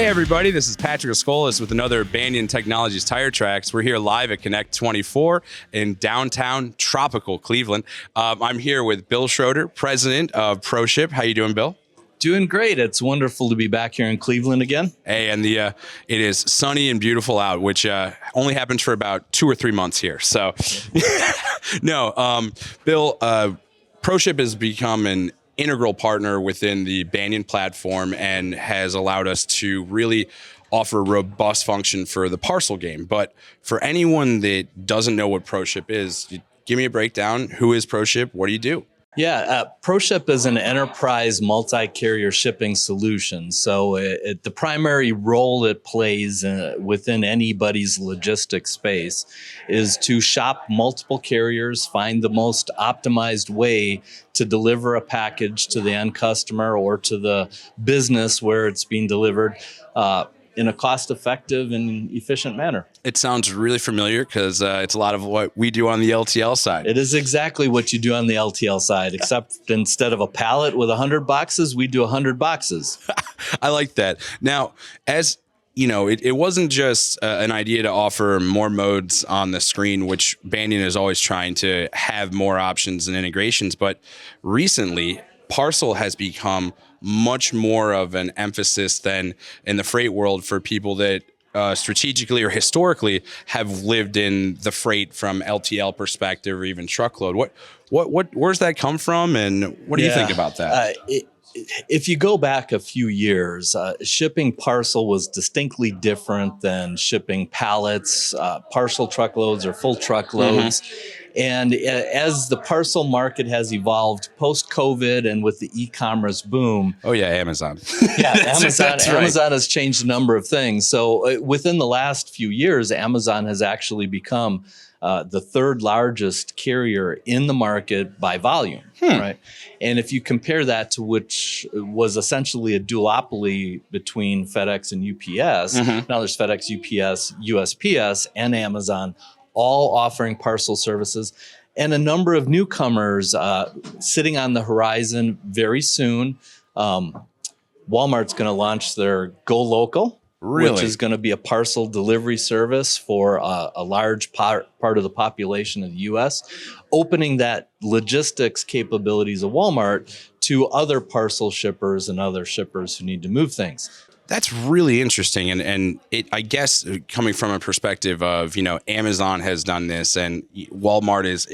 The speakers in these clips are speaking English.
Hey everybody, this is Patrick Escolas with another Banyan Technologies Tire Tracks. We're here live at Connect 24 in downtown tropical Cleveland. I'm here with Bill Schroeder, president of ProShip. How you doing, Bill? Doing great. It's wonderful to be back here in Cleveland again. Hey, and it is sunny and beautiful out, which only happens for about 2 or 3 months here. So, Bill, ProShip has become an integral partner within the Banyan platform and has allowed us to really offer robust function for the parcel game. But for anyone that doesn't know what ProShip is, give me a breakdown. Who is ProShip? What do you do? Yeah, ProShip is an enterprise multi-carrier shipping solution. So the primary role it plays within anybody's logistics space is to shop multiple carriers, find the most optimized way to deliver a package to the end customer or to the business where it's being delivered in a cost-effective and efficient manner. It sounds really familiar because it's a lot of what we do on the LTL side. It is exactly what you do on the LTL side, except instead of a pallet with 100 boxes, we do 100 boxes. I like that. Now, as you know, it wasn't just an idea to offer more modes on the screen, which Banyan is always trying to have more options and integrations, but recently, Parcel has become much more of an emphasis than in the freight world for people that strategically or historically have lived in the freight from LTL perspective or even truckload. Where's that come from, and what do you think about that? If you go back a few years, shipping parcel was distinctly different than shipping pallets, partial truckloads or full truckloads. Mm-hmm. And as the parcel market has evolved post-COVID and with the e-commerce boom. Oh, yeah, Amazon. Yeah, Amazon, That's right. Amazon has changed a number of things. So within the last few years, Amazon has actually become the third largest carrier in the market by volume, right? And if you compare that to which was essentially a duopoly between FedEx and UPS, now there's FedEx, UPS, USPS, and Amazon, all offering parcel services, and a number of newcomers sitting on the horizon very soon. Walmart's going to launch their Go Local. Really? Which is going to be a parcel delivery service for a large part of the population of the U.S., opening that logistics capabilities of Walmart to other parcel shippers and other shippers who need to move things. That's really interesting. And I guess coming from a perspective of, Amazon has done this and Walmart is,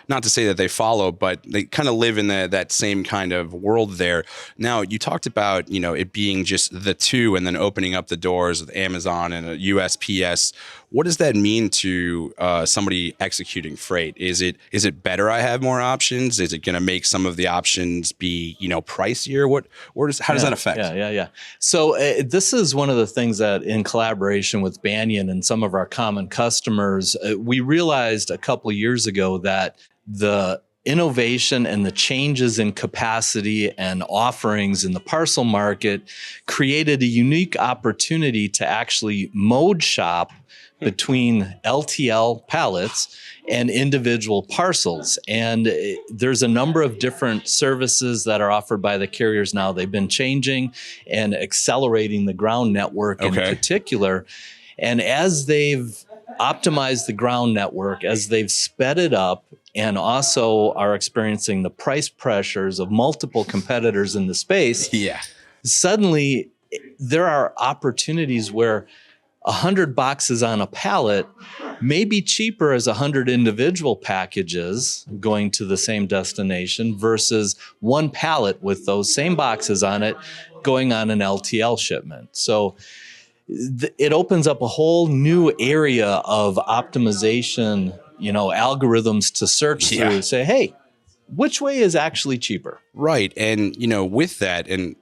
not to say that they follow, but they kind of live in that same kind of world there. Now, you talked about, it being just the two and then opening up the doors with Amazon and a USPS. What does that mean to somebody executing freight? Is it better I have more options? Is it going to make some of the options be, pricier? How does that affect? Yeah. So this is one of the things that in collaboration with Banyan and some of our common customers, we realized a couple of years ago that the innovation and the changes in capacity and offerings in the parcel market created a unique opportunity to actually mode shop between LTL pallets and individual parcels. And there's a number of different services that are offered by the carriers now. They've been changing and accelerating the ground network in particular. And as they've optimized the ground network, as they've sped it up, and also are experiencing the price pressures of multiple competitors in the space, suddenly there are opportunities where 100 boxes on a pallet may be cheaper as 100 individual packages going to the same destination versus one pallet with those same boxes on it going on an LTL shipment. So it opens up a whole new area of optimization, algorithms to search through, say, hey, which way is actually cheaper? Right. And, with that, and,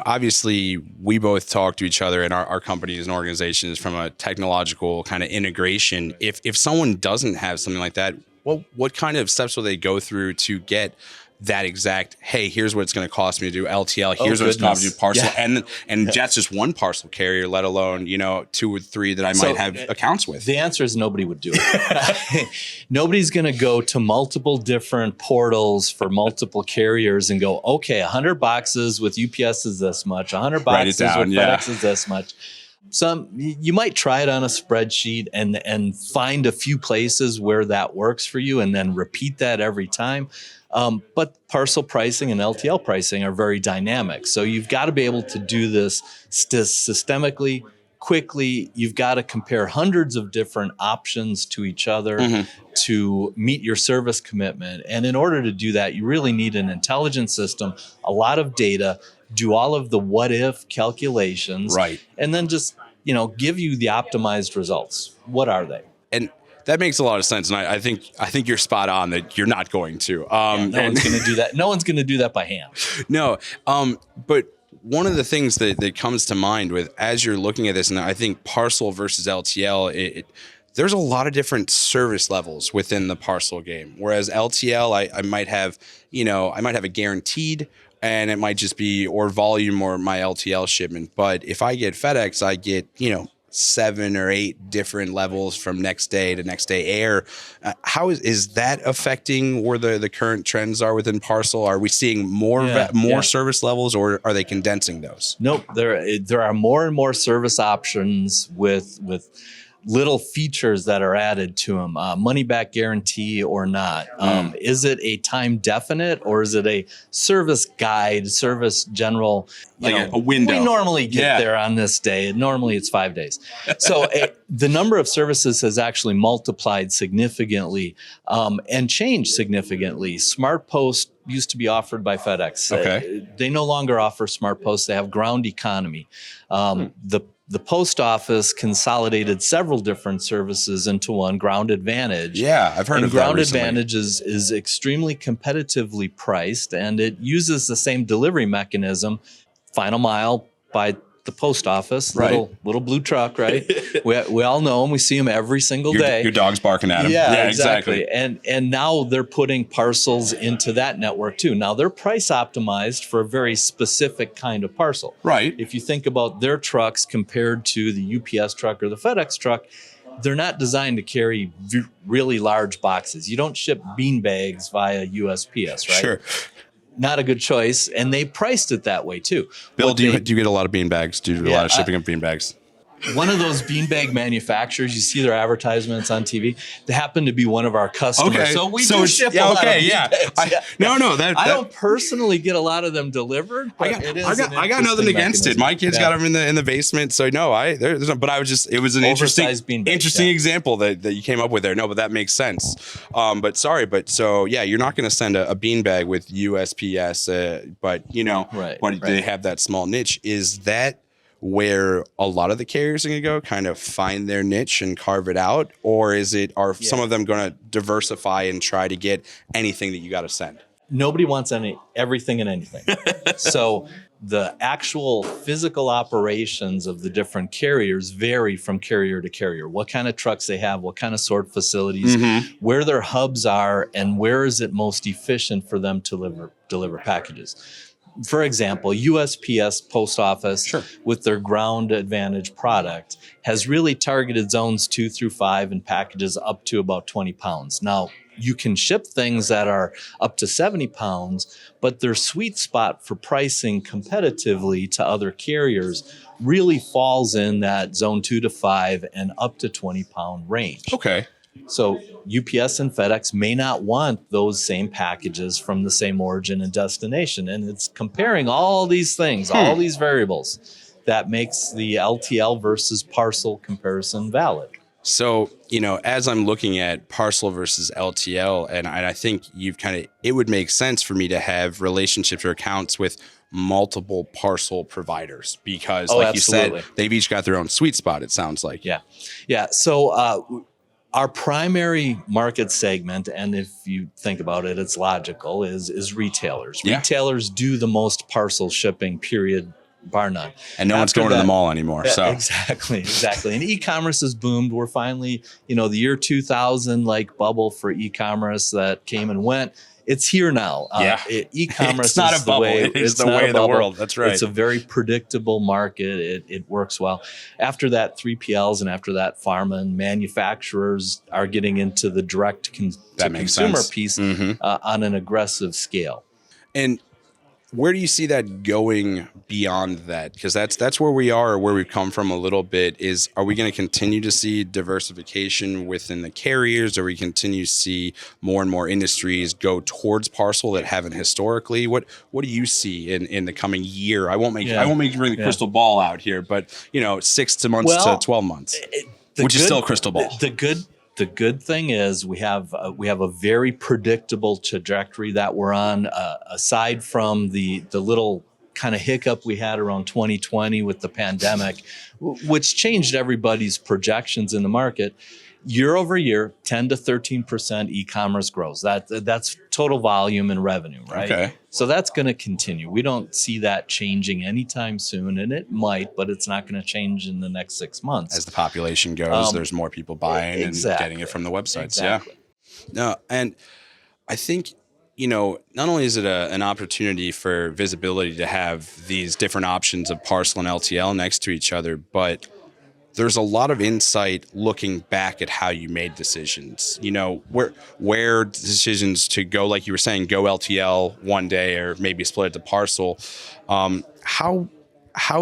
obviously we both talk to each other in our companies and organizations from a technological kind of integration. If someone doesn't have something like that, well, what kind of steps will they go through to get that exact, hey, here's what it's going to cost me to do LTL. Oh, Here's what it's going to cost me to do parcel. Yeah. And that's just one parcel carrier, let alone, 2 or 3 that I might have accounts with. The answer is nobody would do it. Nobody's going to go to multiple different portals for multiple carriers and go, okay, 100 boxes with UPS is this much, 100 boxes with FedEx is this much. You might try it on a spreadsheet and find a few places where that works for you and then repeat that every time. But parcel pricing and LTL pricing are very dynamic. So you've got to be able to do this systemically, quickly. You've got to compare hundreds of different options to each other to meet your service commitment. And in order to do that, you really need an intelligent system, a lot of data, do all of the what if calculations, and then just, give you the optimized results. What are they? And that makes a lot of sense. And I think you're spot on that you're not going to. No one's going to do that. No one's going to do that by hand. No. But one of the things that comes to mind with as you're looking at this, and I think parcel versus LTL, there's a lot of different service levels within the parcel game. Whereas LTL, I might have, I might have a guaranteed, and it might just be or volume or my LTL shipment. But if I get FedEx, I get, 7 or 8 different levels from next day to next day air. How is that affecting where the current trends are within parcel? Are we seeing more service levels, or are they condensing those? Nope. There are more and more service options with little features that are added to them, money back guarantee or not. Is it a time definite or is it a service guide, service general? A window. We normally get there on this day. Normally it's 5 days. So the number of services has actually multiplied significantly and changed significantly. Smart Post used to be offered by FedEx. Okay. They no longer offer Smart Post. They have Ground Economy. The post office consolidated several different services into one, Ground Advantage. Yeah, I've heard of that Ground recently. Advantage is extremely competitively priced, and it uses the same delivery mechanism, final mile by the post office, little blue truck, right? we all know them. We see them every single day. Your dog's barking at them. Yeah, exactly. And now they're putting parcels into that network too. Now they're price optimized for a very specific kind of parcel. Right. If you think about their trucks compared to the UPS truck or the FedEx truck, they're not designed to carry really large boxes. You don't ship bean bags via USPS, right? Sure. Not a good choice, and they priced it that way too. Bill, do you get a lot of bean bags? Do you do a lot of shipping of bean bags? One of those beanbag manufacturers, you see their advertisements on TV. They happen to be one of our customers, okay. So we do ship a lot of beanbags. I don't personally get a lot of them delivered. But I got nothing against it. My kids got them in the basement, so no, but I was just it was an interesting example that you came up with there. No, but that makes sense. You're not going to send a beanbag with USPS, but they have that small niche. Is that where a lot of the carriers are going to go kind of find their niche and carve it out? Or are some of them going to diversify and try to get anything that you got to send? Nobody wants everything and anything. So the actual physical operations of the different carriers vary from carrier to carrier. What kind of trucks they have, what kind of sort facilities, where their hubs are, and where is it most efficient for them to deliver packages. For example, USPS Post Office with their Ground Advantage product has really targeted zones 2 through 5 and packages up to about 20 pounds. Now, you can ship things that are up to 70 pounds, but their sweet spot for pricing competitively to other carriers really falls in that zone 2 to 5 and up to 20 pound range. Okay. So UPS and FedEx may not want those same packages from the same origin and destination. And it's comparing all these things, all these variables that makes the LTL versus parcel comparison valid. So, as I'm looking at parcel versus LTL, and I think it would make sense for me to have relationships or accounts with multiple parcel providers because you said, they've each got their own sweet spot, it sounds like. Yeah. So, our primary market segment, and if you think about it, it's logical, is retailers. Yeah. Retailers do the most parcel shipping, period, bar none. And no one's going to the mall anymore. So Exactly. And e-commerce has boomed. We're finally, the year 2000 bubble for e-commerce that came and went. it's here now. E-commerce It's not is a bubble. the way, It is the not way a of the bubble. world. That's right. It's a very predictable market. It works well. After that, 3PLs and after that, pharma and manufacturers are getting into the direct consumer sense. piece on an aggressive scale. And where do you see that going beyond that? Because that's where we are, or where we've come from a little bit. Are we going to continue to see diversification within the carriers, or we continue to see more and more industries go towards parcel that haven't historically? What do you see in the coming year? I won't make you bring the crystal ball out here, but 6 months to 12 months, which is still a crystal ball. The good thing is we have a very predictable trajectory that we're on. Aside from the little kind of hiccup we had around 2020 with the pandemic, which changed everybody's projections in the market. Year over year, 10 to 13% e-commerce grows. That's total volume and revenue, right? Okay. So that's going to continue. We don't see that changing anytime soon, and it might, but it's not going to change in the next 6 months. As the population goes, there's more people buying and getting it from the websites. Exactly. Yeah. No, and I think not only is it an opportunity for visibility to have these different options of parcel and LTL next to each other, but there's a lot of insight looking back at how you made decisions, where decisions to go, like you were saying, go LTL one day or maybe split it to parcel. How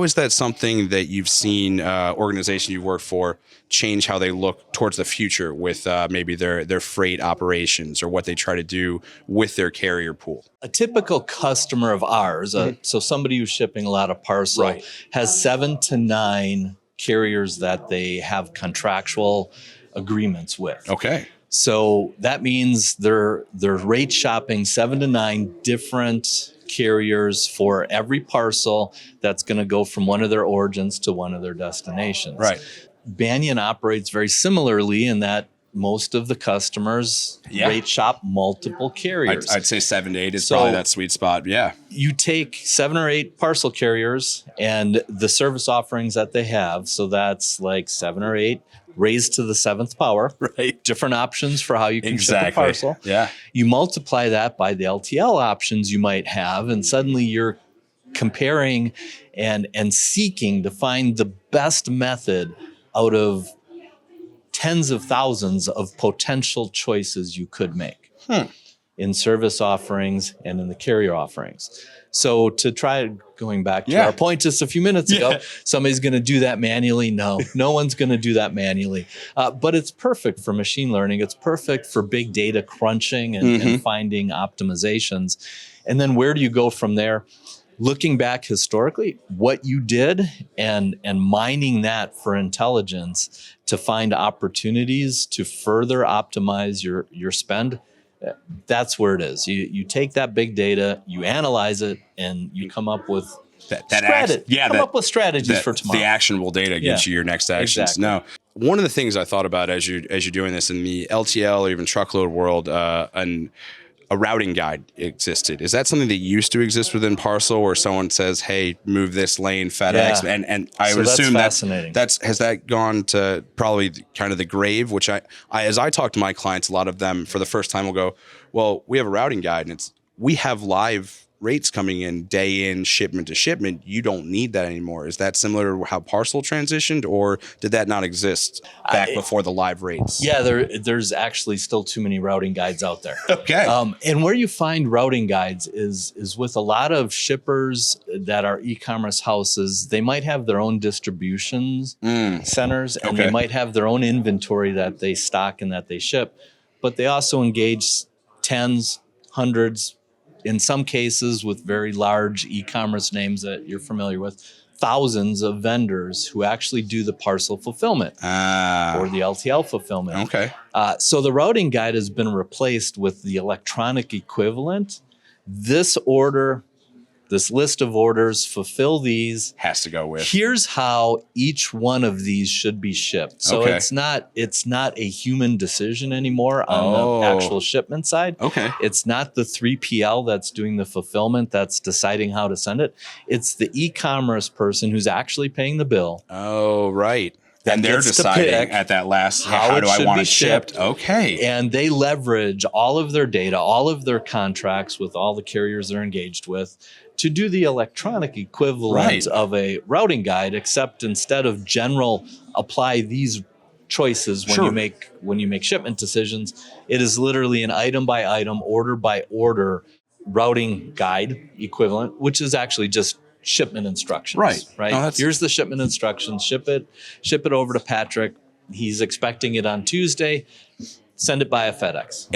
is that something that you've seen organizations you work for change how they look towards the future with maybe their freight operations, or what they try to do with their carrier pool? A typical customer of ours, so somebody who's shipping a lot of parcel, has 7 to 9 carriers that they have contractual agreements with. Okay. So that means they're rate shopping 7 to 9 different carriers for every parcel that's going to go from one of their origins to one of their destinations. Right. Banyan operates very similarly in that most of the customers rate shop multiple carriers. I'd say 7 to 8 is probably that sweet spot. Yeah. You take 7 or 8 parcel carriers and the service offerings that they have. So that's like 7 or 8 raised to the 7th power. Right. Different options for how you can ship a parcel. Yeah. You multiply that by the LTL options you might have, and suddenly you're comparing and seeking to find the best method out of tens of thousands of potential choices you could make in service offerings and in the carrier offerings. So to try going back to our point just a few minutes ago, somebody's going to do that manually. No one's going to do that manually. But it's perfect for machine learning. It's perfect for big data crunching and finding optimizations. And then where do you go from there? Looking back historically, what you did and mining that for intelligence to find opportunities to further optimize your spend, that's where it is. You take that big data, you analyze it, and you come up with strategies for tomorrow. The actionable data gets you your next actions. Exactly. Now, one of the things I thought about as you're doing this in the LTL or even truckload world, a routing guide existed. Is that something that used to exist within Parcel, where someone says, "Hey, move this lane, FedEx," and I would assume fascinating. Has that gone to probably kind of the grave? Which I as I talk to my clients, a lot of them for the first time will go, "Well, we have a routing guide, and we have live rates coming in day in, shipment to shipment. You don't need that anymore." Is that similar to how Parcel transitioned, or did that not exist back before the live rates? Yeah, there's actually still too many routing guides out there. Okay. And where you find routing guides is with a lot of shippers that are e-commerce houses. They might have their own distributions centers, and they might have their own inventory that they stock and that they ship, but they also engage tens, hundreds, in some cases with very large e-commerce names that you're familiar with, thousands of vendors who actually do the parcel fulfillment or the LTL fulfillment. Okay. So the routing guide has been replaced with the electronic equivalent. This list of orders, fulfill these. Has to go with. Here's how each one of these should be shipped. So it's not a human decision anymore on the actual shipment side. Okay. It's not the 3PL that's doing the fulfillment that's deciding how to send it. It's the e-commerce person who's actually paying the bill. Oh, right. And they're deciding at that last, how do I want it shipped? Okay. And they leverage all of their data, all of their contracts with all the carriers they're engaged with to do the electronic equivalent of a routing guide, except instead of general apply these choices when you make shipment decisions, it is literally an item by item, order by order routing guide equivalent, which is actually just shipment instructions. Right. No, here's the shipment instructions. Ship it over to Patrick. He's expecting it on Tuesday. Send it via FedEx.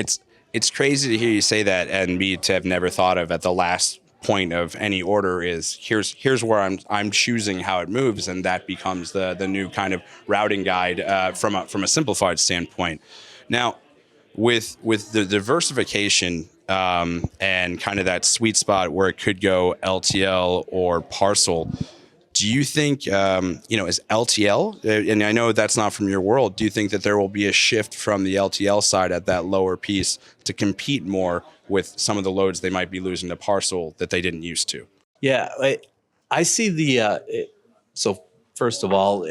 It's crazy to hear you say that, and me to have never thought of at the last point of any order is here's where I'm choosing how it moves, and that becomes the new kind of routing guide from a simplified standpoint. Now, with the diversification and kind of that sweet spot where it could go LTL or parcel, do you think, is LTL, and I know that's not from your world, do you think that there will be a shift from the LTL side at that lower piece to compete more with some of the loads they might be losing to parcel that they didn't used to? Yeah, I see so first of all,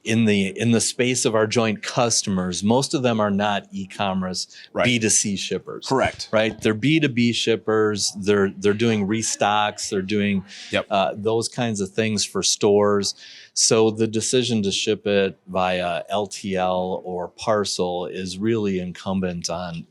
in the space of our joint customers, most of them are not e-commerce B2C shippers. Correct. Right? They're B2B shippers. They're doing restocks. They're doing those kinds of things for stores. So the decision to ship it via LTL or parcel is really incumbent on,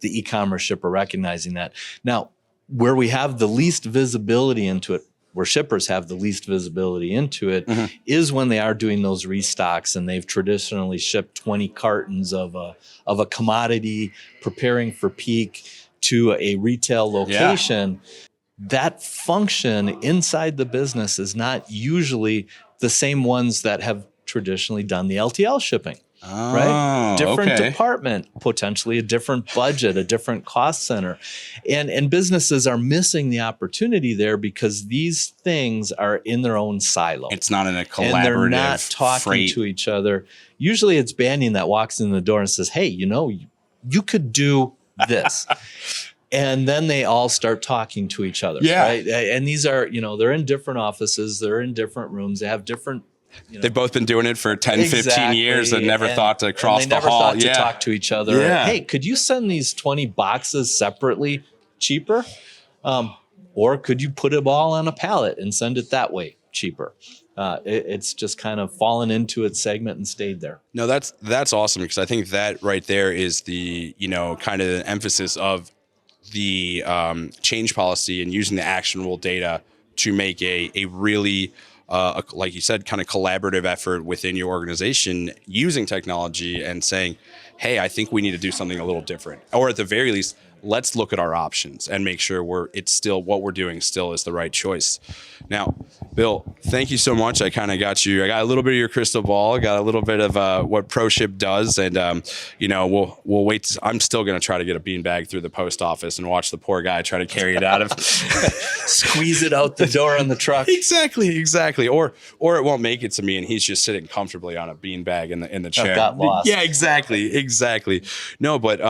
the e-commerce shipper recognizing that. Now, where we have the least visibility into it, where shippers have the least visibility into it, is when they are doing those restocks and they've traditionally shipped 20 cartons of a commodity preparing for peak to a retail location. That function inside the business is not usually the same ones that have traditionally done the LTL shipping. Right? Different department, potentially a different budget, a different cost center. And businesses are missing the opportunity there because these things are in their own silo. It's not in a collaborative and they're not talking freight to each other. Usually it's Banyan that walks in the door and says, hey, you could do this. And then they all start talking to each other. Right? And these are, they're in different offices. They're in different rooms. They have different... They've both been doing it for 10, 15 years and never thought to cross the hall. They never thought to talk to each other. Hey, could you send these 20 boxes separately cheaper? Or could you put it all on a pallet and send it that way cheaper? It's just kind of fallen into its segment and stayed there. No, that's awesome, because I think that right there is the, kind of the emphasis of the change policy and using the actionable data to make a really... like you said, kind of collaborative effort within your organization using technology and saying, hey, I think we need to do something a little different. Or at the very least, let's look at our options and make sure what we're doing still is the right choice. Now, Bill, thank you so much. I kind of got a little bit of your crystal ball, got a little bit of what ProShip does. And, we'll wait. I'm still going to try to get a beanbag through the post office and watch the poor guy try to carry it out of, squeeze it out the door on the truck. Exactly. Or it won't make it to me and he's just sitting comfortably on a beanbag in the chair. Got lost. Yeah, exactly. No, but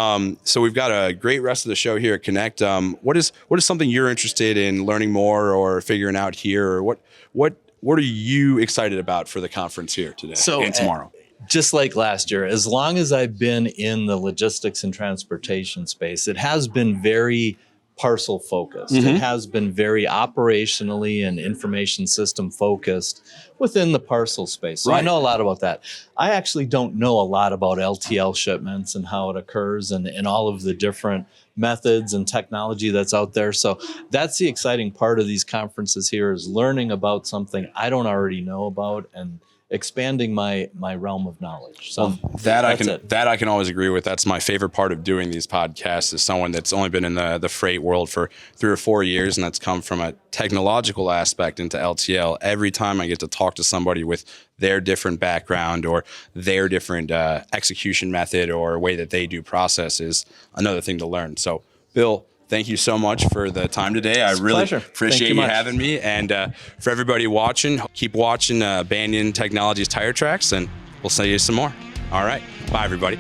so we've got a great rest of the show here at Connect. What is something you're interested in learning more or figuring out here, or what are you excited about for the conference here today and tomorrow? Just like last year, as long as I've been in the logistics and transportation space, it has been very parcel focused. It has been very operationally and information system focused within the parcel space. So I know a lot about that. I actually don't know a lot about LTL shipments and how it occurs and all of the different methods and technology that's out there. So that's the exciting part of these conferences here, is learning about something I don't already know about and expanding my realm of knowledge. So that I can always agree with. That's my favorite part of doing these podcasts, is someone that's only been in the freight world for 3 or 4 years, and that's come from a technological aspect into LTL. Every time I get to talk to somebody with their different background or their different execution method or way that they do process is another thing to learn. So, Bill, thank you so much for the time today. I really appreciate you having me. And for everybody watching, keep watching Banyan Technologies Tire Tracks, and we'll see you some more. All right. Bye, everybody.